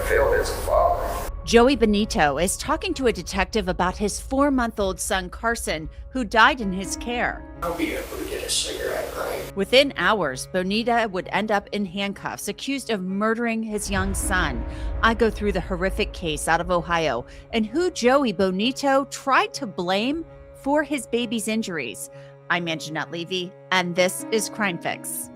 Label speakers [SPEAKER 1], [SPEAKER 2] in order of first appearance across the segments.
[SPEAKER 1] failed as a father.
[SPEAKER 2] Joey Bonito is talking to a detective about his 4-month-old son, Carson, who died in his care.
[SPEAKER 1] I'll be able to get a cigarette, right?
[SPEAKER 2] Within hours, Bonito would end up in handcuffs, accused of murdering his young son. I go through the horrific case out of Ohio and who Joey Bonito tried to blame for his baby's injuries. I'm Angenette Levy, and this is Crime Fix.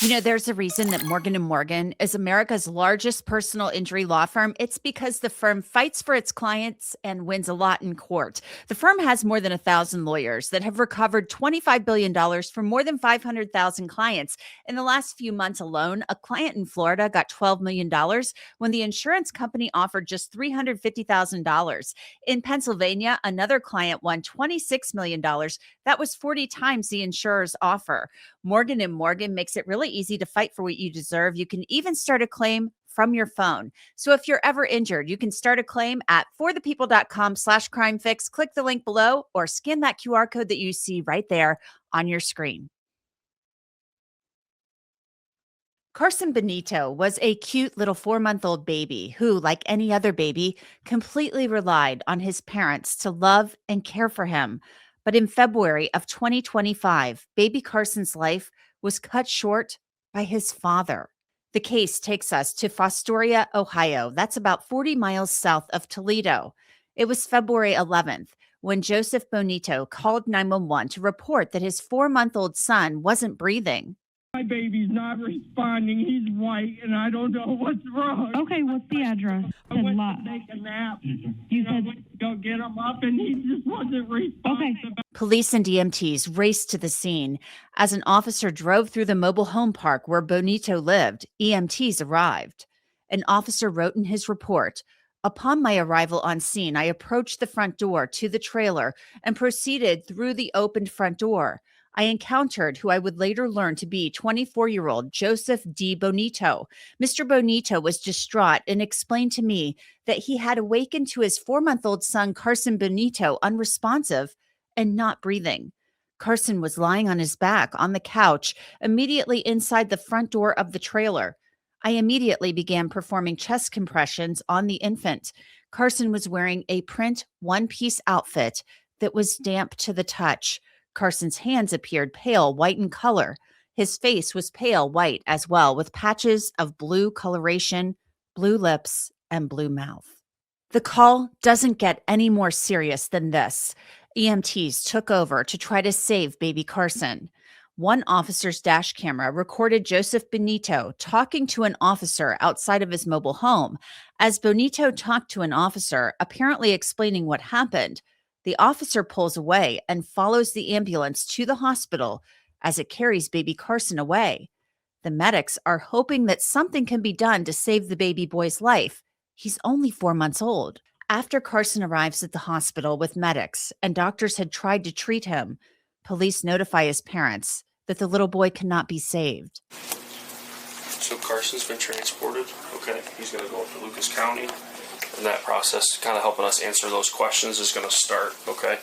[SPEAKER 2] You know, there's a reason that Morgan & Morgan is America's largest personal injury law firm. It's because the firm fights for its clients and wins a lot in court. The firm has more than 1,000 lawyers that have recovered $25 billion from more than 500,000 clients. In the last few months alone, a client in Florida got $12 million when the insurance company offered just $350,000. In Pennsylvania, another client won $26 million. That was 40 times the insurer's offer. Morgan & Morgan makes it really easy to fight for what you deserve. You can even start a claim from your phone. So if you're ever injured, you can start a claim at forthepeople.com/crimefix. Click the link below or scan that QR code that you see right there on your screen. Carson Bonito was a cute little 4-month-old baby who, like any other baby, completely relied on his parents to love and care for him. But in February of 2025, baby Carson's life was cut short by his father. The case takes us to Fostoria, Ohio. That's about 40 miles south of Toledo. It was February 11th when Joseph Bonito called 911 to report that his 4-month-old son wasn't breathing.
[SPEAKER 3] My baby's not responding. He's white, and I don't know what's wrong.
[SPEAKER 4] Okay, what's the address?
[SPEAKER 3] I went to take a nap.
[SPEAKER 4] You
[SPEAKER 3] I went to go get him up, and he just wasn't responding.
[SPEAKER 4] Okay.
[SPEAKER 2] Police and EMTs raced to the scene. As an officer drove through the mobile home park where Bonito lived, EMTs arrived. An officer wrote in his report, "Upon my arrival on scene, I approached the front door to the trailer and proceeded through the opened front door. I encountered who I would later learn to be 24-year-old Joseph D. Bonito. Mr. Bonito was distraught and explained to me that he had awakened to his 4-month-old son, Carson Bonito, unresponsive and not breathing. Carson was lying on his back on the couch immediately inside the front door of the trailer. I immediately began performing chest compressions on the infant. Carson was wearing a print one-piece outfit that was damp to the touch. Carson's hands appeared pale white in color. His face was pale white as well, with patches of blue coloration, blue lips, and blue mouth." The call doesn't get any more serious than this. EMTs took over to try to save baby Carson. One officer's dash camera recorded Joseph Bonito talking to an officer outside of his mobile home. As Bonito talked to an officer, apparently explaining what happened, the officer pulls away and follows the ambulance to the hospital as it carries baby Carson away. The medics are hoping that something can be done to save the baby boy's life. He's only 4 months old. After Carson arrives at the hospital with medics and doctors had tried to treat him, police notify his parents that the little boy cannot be saved.
[SPEAKER 5] So Carson's been transported. Okay, he's going to go up to Lucas County. And that process, kind of helping us answer those questions, is going to start. Okay.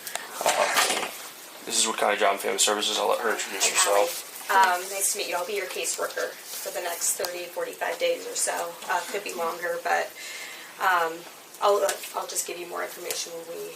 [SPEAKER 5] This is Wood County Job and Family Services. I'll let her introduce herself.
[SPEAKER 6] Nice to meet you. I'll be your caseworker for the next 30, 45 days or so. Could be longer, but I'll just give you more information when we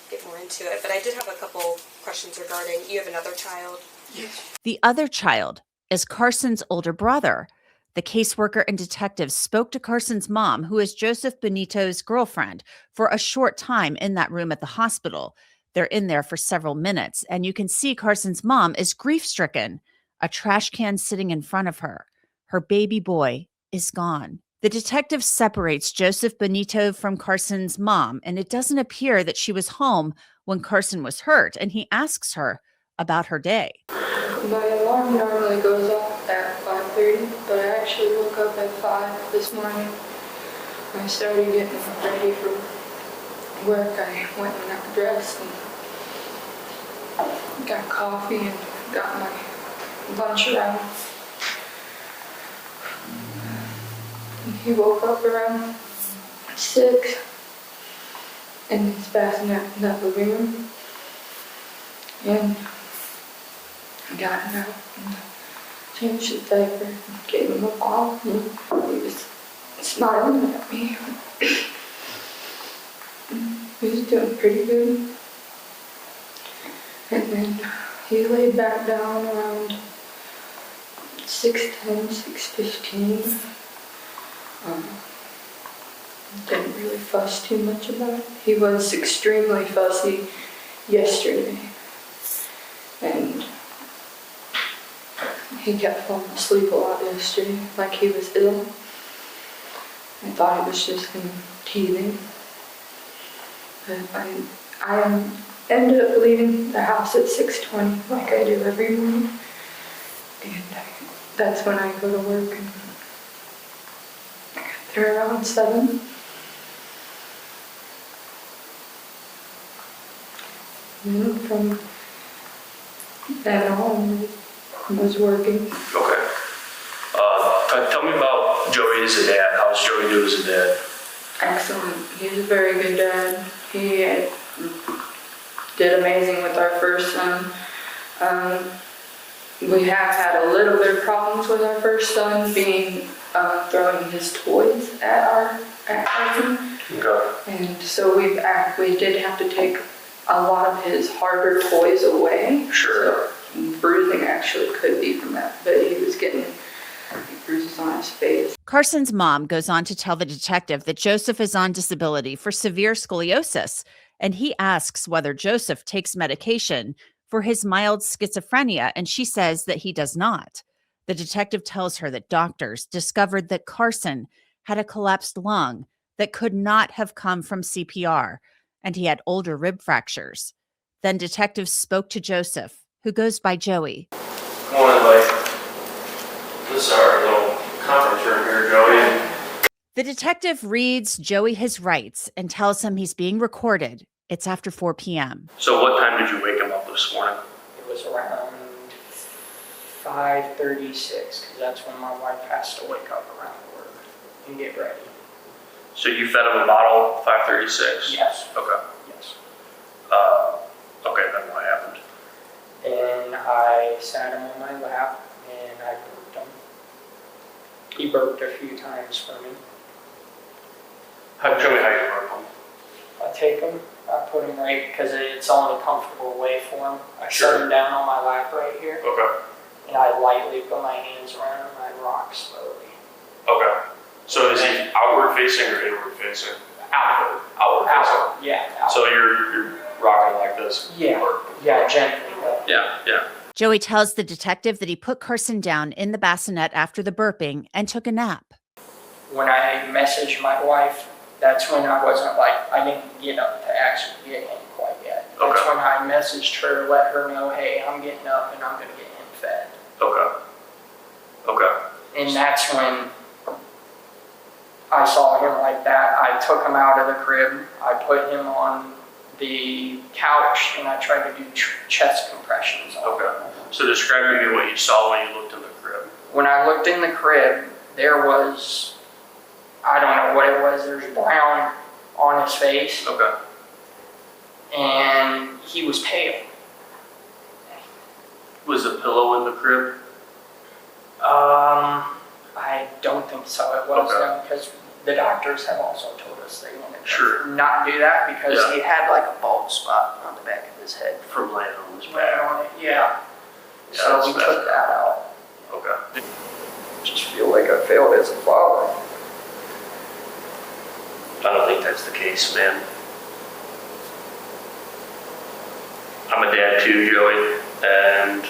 [SPEAKER 6] get more into it. But I did have a couple questions regarding, you have another child?
[SPEAKER 5] Yes.
[SPEAKER 2] The other child is Carson's older brother. The caseworker and detectives spoke to Carson's mom, who is Joseph Bonito's girlfriend, for a short time in that room at the hospital. They're in there for several minutes, and you can see Carson's mom is grief-stricken, a trash can sitting in front of her. Her baby boy is gone. The detective separates Joseph Bonito from Carson's mom, and it doesn't appear that she was home when Carson was hurt, and he asks her about her day.
[SPEAKER 7] My alarm normally goes off at 5:30, but I actually woke up at 5 this morning. I started getting ready for work. I went and got dressed and got coffee and got my lunch around. He woke up around 6 and he's passing out in that living room. And got him out and changed his diaper and gave him a bottle. And he was smiling at me. He was doing pretty good. And then he laid back down around 6:10, 6:15. Didn't really fuss too much about it. He was extremely fussy yesterday. And he kept falling asleep a lot yesterday, like he was ill. I thought he was just him teething. But I ended up leaving the house at 6:20, like I do every morning. And that's when I go to work, and I got there around 7. And from then on, I was working.
[SPEAKER 5] Okay. Tell me about Joey as a dad. How's Joey do as a dad?
[SPEAKER 7] Excellent. He's a very good dad. He did amazing with our first son. We have had a little bit of problems with our first son being throwing his toys at Carson.
[SPEAKER 5] Okay.
[SPEAKER 7] And so we did have to take a lot of his harder toys away.
[SPEAKER 5] Sure.
[SPEAKER 7] So bruising actually could be from that, but he was getting bruises on his face.
[SPEAKER 2] Carson's mom goes on to tell the detective that Joseph is on disability for severe scoliosis, and he asks whether Joseph takes medication for his mild schizophrenia, and she says that he does not. The detective tells her that doctors discovered that Carson had a collapsed lung that could not have come from CPR, and he had older rib fractures. Then detectives spoke to Joseph, who goes by Joey.
[SPEAKER 5] Come on, everybody. This is our little conference room here, Joey.
[SPEAKER 2] The detective reads Joey his rights and tells him he's being recorded. It's after 4 p.m.
[SPEAKER 5] So what time did you wake him up this morning?
[SPEAKER 1] It was around 5:36, because that's when my wife has to wake up around work and get ready.
[SPEAKER 5] So you fed him a bottle 5:36?
[SPEAKER 1] Yes.
[SPEAKER 5] Okay.
[SPEAKER 1] Yes.
[SPEAKER 5] Okay, then what happened?
[SPEAKER 1] And I sat him on my lap and I burped him. He burped a few times for me.
[SPEAKER 5] Show me how you burp him.
[SPEAKER 1] I take him, I put him right, because it's the only comfortable way for him. I
[SPEAKER 5] Sure.
[SPEAKER 1] set him down on my lap right here,
[SPEAKER 5] Okay.
[SPEAKER 1] and I lightly put my hands around him, I rock slowly.
[SPEAKER 5] Okay. So is he outward facing or inward facing?
[SPEAKER 1] Outward.
[SPEAKER 5] Outward facing.
[SPEAKER 1] Outward, yeah. Outward.
[SPEAKER 5] So you're rocking like this?
[SPEAKER 1] Yeah,
[SPEAKER 5] Or-
[SPEAKER 1] yeah, gently. But
[SPEAKER 5] Yeah.
[SPEAKER 2] Joey tells the detective that he put Carson down in the bassinet after the burping and took a nap.
[SPEAKER 1] when I messaged my wife, that's when I wasn't I didn't get up to actually get him quite yet. That's
[SPEAKER 5] Okay.
[SPEAKER 1] when I messaged her, let her know, hey, I'm getting up and I'm going to get him fed.
[SPEAKER 5] Okay.
[SPEAKER 1] And that's when I saw him like that. I took him out of the crib. I put him on the couch and I tried to do chest compressions on him.
[SPEAKER 5] Okay. So describe to me what you saw when you looked in the crib.
[SPEAKER 1] When I looked in the crib, there was, I don't know what it was, there's brown on his face.
[SPEAKER 5] Okay.
[SPEAKER 1] And he was pale.
[SPEAKER 5] Was the pillow in the crib?
[SPEAKER 1] I don't think so. It was
[SPEAKER 5] Okay.
[SPEAKER 1] because the doctors have also told us they wanted
[SPEAKER 5] Sure.
[SPEAKER 1] to not do that because
[SPEAKER 5] Yeah.
[SPEAKER 1] he had like a bald spot on the back of his head.
[SPEAKER 5] From laying on his
[SPEAKER 1] Laying
[SPEAKER 5] back.
[SPEAKER 1] on it. Yeah.
[SPEAKER 5] Yeah,
[SPEAKER 1] So
[SPEAKER 5] that's
[SPEAKER 1] we
[SPEAKER 5] bad.
[SPEAKER 1] took that out.
[SPEAKER 5] Okay.
[SPEAKER 1] Just feel like I failed as a father.
[SPEAKER 5] I don't think that's the case, man. I'm a dad too, Joey, and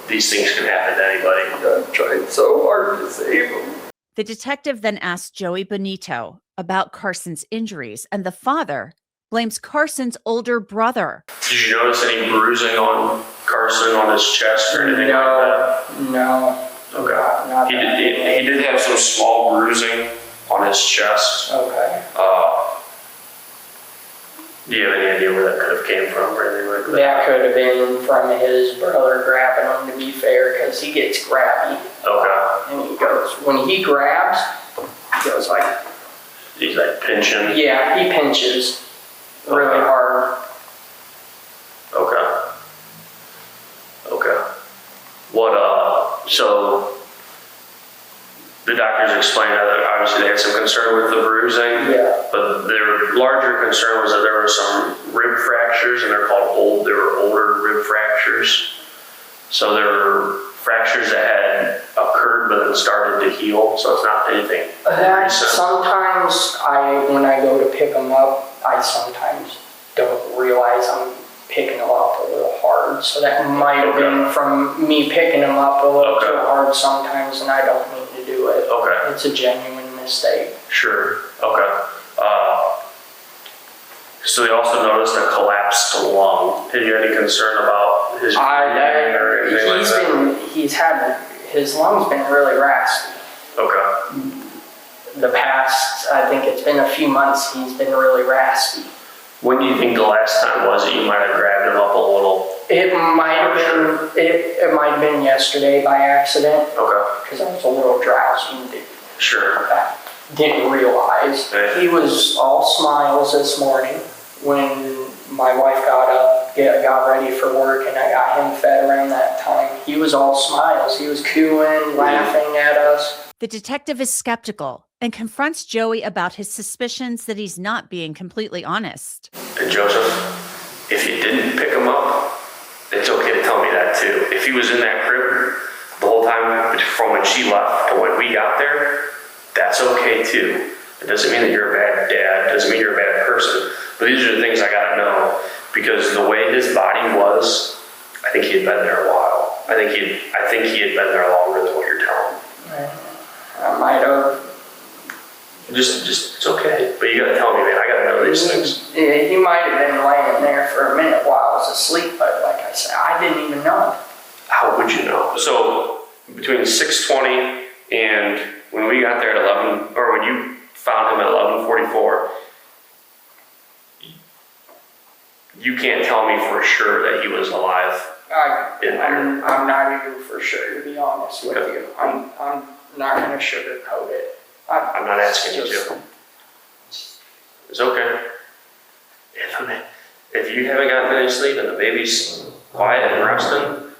[SPEAKER 5] these things can happen to anybody.
[SPEAKER 1] I tried so hard to save him.
[SPEAKER 2] The detective then asked Joey Bonito about Carson's injuries, and the father blames Carson's older brother.
[SPEAKER 5] Did you notice any bruising on Carson on his chest or anything like that?
[SPEAKER 1] No.
[SPEAKER 5] Okay.
[SPEAKER 1] Not
[SPEAKER 5] He
[SPEAKER 1] that.
[SPEAKER 5] did have some small bruising on his chest.
[SPEAKER 1] Okay.
[SPEAKER 5] Do you have any idea where that could have came from or anything like that?
[SPEAKER 1] That could have been from his brother grabbing him, to be fair, because he gets grabby.
[SPEAKER 5] Okay.
[SPEAKER 1] And he goes, when he grabs, he goes like,
[SPEAKER 5] He's like pinching.
[SPEAKER 1] yeah, he pinches really hard.
[SPEAKER 5] Okay. So the doctors explained that obviously they had some concern with the bruising, but their larger concern was that there were some rib fractures, and they were older rib fractures. So there were fractures that had occurred but then started to heal, so it's not anything recent.
[SPEAKER 1] Sometimes when I go to pick them up, I sometimes don't realize I'm picking them up a little hard. So that might have been from me picking them up a little too hard sometimes, and I don't mean to do it.
[SPEAKER 5] Okay.
[SPEAKER 1] It's a genuine mistake.
[SPEAKER 5] Sure. Okay. So they also noticed a collapsed lung. Had you any concern about his breathing or anything like that?
[SPEAKER 1] His lungs been really raspy.
[SPEAKER 5] Okay.
[SPEAKER 1] The past, I think it's been a few months, he's been really raspy.
[SPEAKER 5] When do you think the last time was that you might have grabbed him up a little?
[SPEAKER 1] It might have been yesterday by accident.
[SPEAKER 5] Okay.
[SPEAKER 1] Because I was a little drowsy and didn't realize.
[SPEAKER 5] Okay.
[SPEAKER 1] He was all smiles this morning when my wife got up, got ready for work, and I got him fed around that time. He was all smiles. He was cooing, laughing at us.
[SPEAKER 2] The detective is skeptical and confronts Joey about his suspicions that he's not being completely honest.
[SPEAKER 5] And Joseph, if you didn't pick him up, it's okay to tell me that too. If he was in that crib the whole time from when she left to when we got there, that's okay too. It doesn't mean that you're a bad dad. It doesn't mean you're a bad person. But these are the things I gotta know, because the way his body was, I think he had been there a while. I think he had been there longer than what you're telling me.
[SPEAKER 1] I might have.
[SPEAKER 5] Just it's okay. But you gotta tell me, man. I gotta know these things.
[SPEAKER 1] Yeah, he might have been laying there for a minute while I was asleep, but like I said, I didn't even know.
[SPEAKER 5] How would you know? So between 6:20 and when we got there at 11, or when you found him at 11:44, you can't tell me for sure that he was alive in there.
[SPEAKER 1] I'm not even for sure, to be honest with you. I'm not going to sugarcoat it.
[SPEAKER 5] I'm not asking you to. It's okay. If you haven't gotten any sleep and the baby's quiet and resting,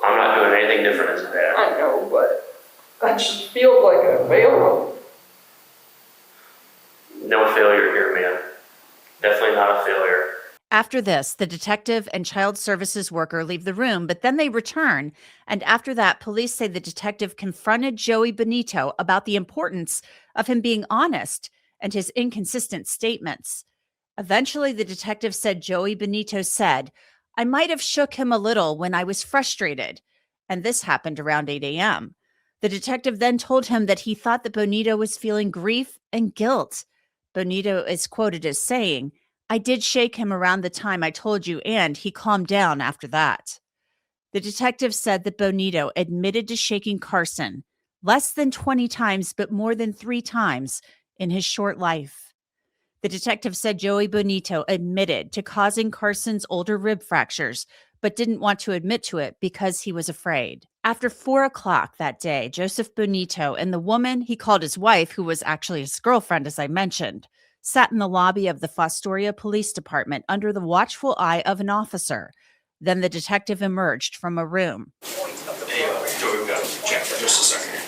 [SPEAKER 5] I'm not doing anything different as a dad.
[SPEAKER 1] I know, but I just feel like I failed.
[SPEAKER 5] No failure here, man. Definitely not a failure.
[SPEAKER 2] After this, the detective and child services worker leave the room, but then they return. And after that, police say the detective confronted Joey Bonito about the importance of him being honest and his inconsistent statements. Eventually, the detective said Joey Bonito said, "I might have shook him a little when I was frustrated." And this happened around 8 a.m. The detective then told him that he thought that Bonito was feeling grief and guilt. Bonito is quoted as saying, "I did shake him around the time I told you, and he calmed down after that." The detective said that Bonito admitted to shaking Carson less than 20 times, but more than 3 times in his short life. The detective said Joey Bonito admitted to causing Carson's older rib fractures, but didn't want to admit to it because he was afraid. After 4 o'clock that day, Joseph Bonito and the woman he called his wife, who was actually his girlfriend, as I mentioned, sat in the lobby of the Fostoria Police Department under the watchful eye of an officer. Then the detective emerged from a room.
[SPEAKER 5] Hey, Joey, we've got to chat for just a second here.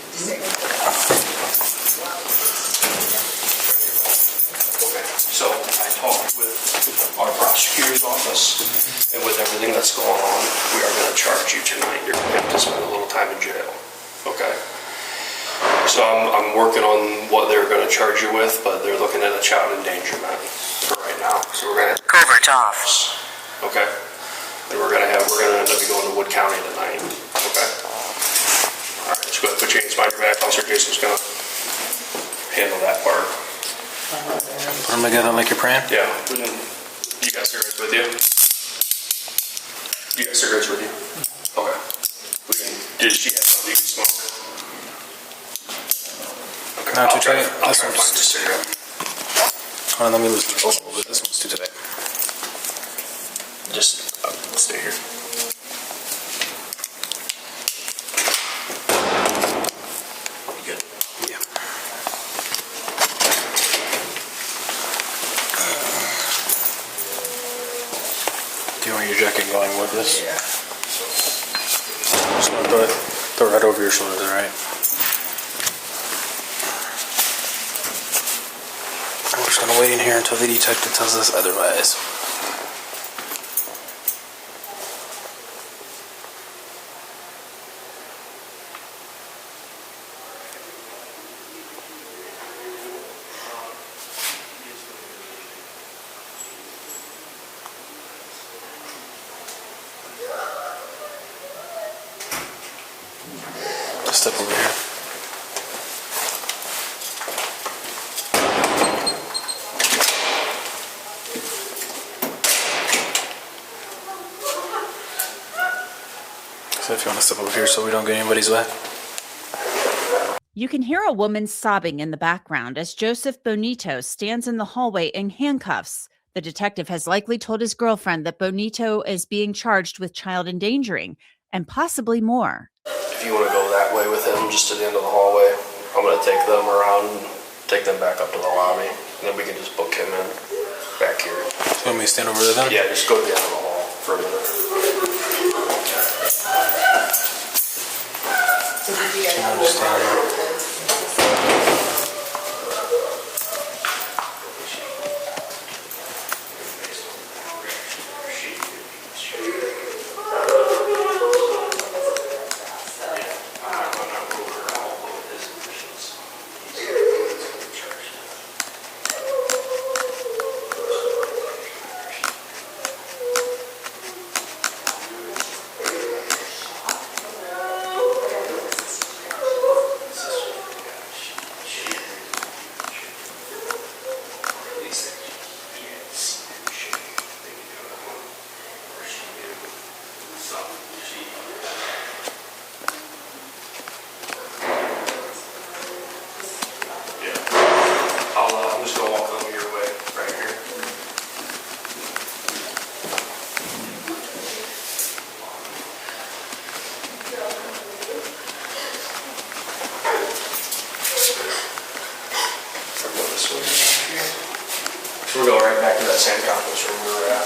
[SPEAKER 5] Okay, so I talked with our prosecutor's office, and with everything that's going on, we are going to charge you tonight. You're going to have to spend a little time in jail. Okay? So I'm working on what they're going to charge you with, but they're looking at a child endangerment for right now. So we're going to
[SPEAKER 4] Covert off.
[SPEAKER 5] Okay. And we're going to end up going to Wood County tonight. Okay. All right. Just go ahead and put your hands behind your back. Officer Jason's going to handle that part.
[SPEAKER 4] Put them together like you're praying?
[SPEAKER 5] Yeah. You got cigarettes with you? You got cigarettes with you? Okay. Did she have something you can smoke?
[SPEAKER 4] Not too tight.
[SPEAKER 5] This one's
[SPEAKER 4] Hold on, let me loosen this a little bit. This one's too tight.
[SPEAKER 5] just stay here. You good?
[SPEAKER 4] Yeah. Do you want your jacket going with this?
[SPEAKER 1] Yeah.
[SPEAKER 4] Just want to Throw it right over your shoulder there, right? We're just gonna wait in here until the detective tells us otherwise. Just step over here. So if you want to step over here so we don't get anybody's way.
[SPEAKER 2] You can hear a woman sobbing in the background as Joseph Bonito stands in the hallway in handcuffs. The detective has likely told his girlfriend that Bonito is being charged with child endangering and possibly more.
[SPEAKER 5] If you want to go that way with him, just to the end of the hallway, I'm going to take them around and take them back up to the lobby. And then we can just book him in back here.
[SPEAKER 4] You want me to stand over there then?
[SPEAKER 5] Yeah, just go to the end of the hall for a minute.
[SPEAKER 6] So did you guys
[SPEAKER 4] I'll just stand there.
[SPEAKER 5] I'm just going to walk over your way right here. Go this way here. So we'll go right back to that same conference room we were at.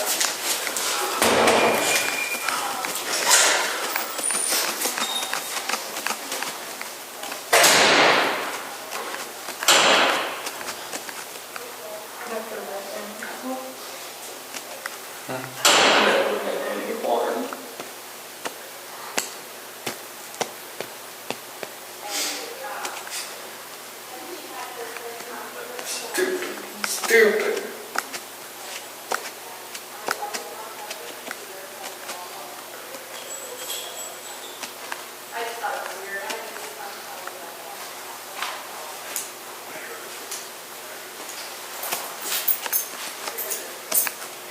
[SPEAKER 1] Stupid.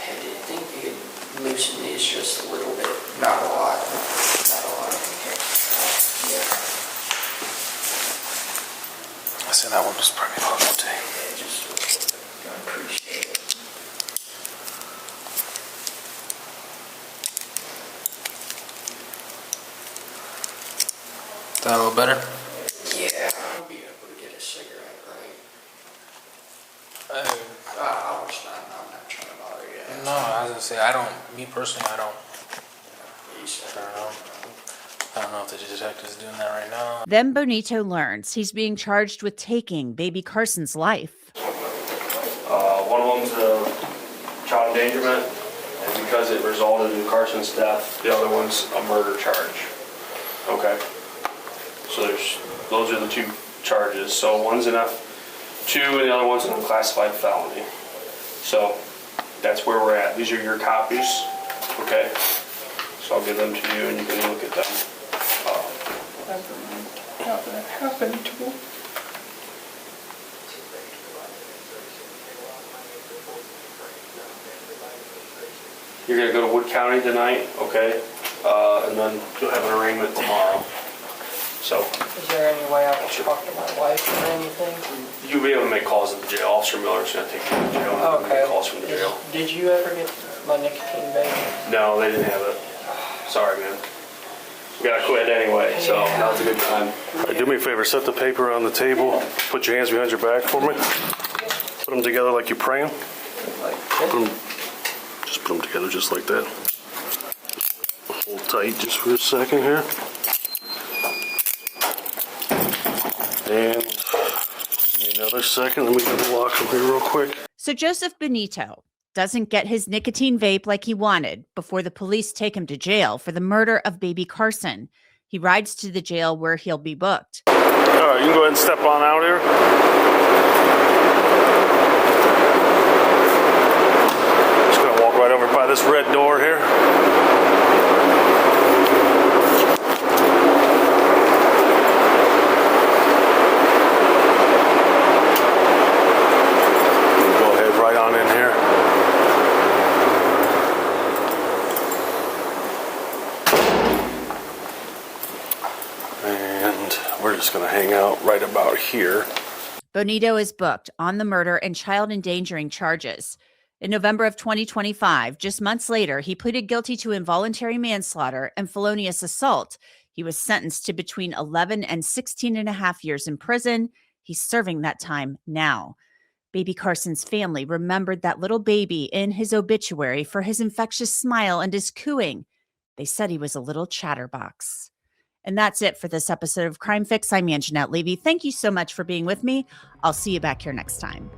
[SPEAKER 8] I did think you could loosen these just a little bit.
[SPEAKER 1] Not a lot.
[SPEAKER 8] Not a lot. Okay.
[SPEAKER 4] I see that one was probably a little too.
[SPEAKER 8] Yeah, just a little bit. I appreciate it.
[SPEAKER 4] That a little better?
[SPEAKER 8] Yeah, I'll be able to get a cigarette, right?
[SPEAKER 1] I was not, I'm not trying to bother you.
[SPEAKER 4] No, I was gonna say me personally, I don't know if the detective's doing that right now.
[SPEAKER 2] Then Bonito learns he's being charged with taking baby Carson's life.
[SPEAKER 5] One of them's a child endangerment, and because it resulted in Carson's death, the other one's a murder charge. Okay. So those are the two charges. So one's an F2 and the other one's an unclassified felony. So that's where we're at. These are your copies. Okay. So I'll give them to you and you can look at them.
[SPEAKER 1] How that happened to him?
[SPEAKER 5] You're gonna go to Wood County tonight, okay? And then you'll have an arraignment tomorrow. So
[SPEAKER 1] Is there any way I can talk to my wife or anything?
[SPEAKER 5] you'll be able to make calls at the jail. Officer Miller's gonna take you to the jail. and
[SPEAKER 1] Okay.
[SPEAKER 5] Make calls from the jail.
[SPEAKER 1] Did you ever get my nicotine vape?
[SPEAKER 5] No, they didn't have it. Sorry, man. We gotta quit anyway, so now's a good time. Do me a favor, set the paper on the table, put your hands behind your back for me. Put them together like you're praying. Just put them together just like that. Hold tight just for a second here.
[SPEAKER 9] And give me another second. Let me double lock him here real quick.
[SPEAKER 2] So Joseph Bonito doesn't get his nicotine vape like he wanted before the police take him to jail for the murder of baby Carson. He rides to the jail where he'll be booked.
[SPEAKER 9] All right, you can go ahead and step on out here. Just gonna walk right over by this red door here. Go ahead right on in here. And we're just gonna hang out right about here.
[SPEAKER 2] Bonito is booked on the murder and child endangering charges. In November of 2025, just months later, he pleaded guilty to involuntary manslaughter and felonious assault. He was sentenced to between 11 and 16 and a half years in prison. He's serving that time now. Baby Carson's family remembered that little baby in his obituary for his infectious smile and his cooing. They said he was a little chatterbox. And that's it for this episode of Crime Fix. I'm Angenette Levy. Thank you so much for being with me. I'll see you back here next time.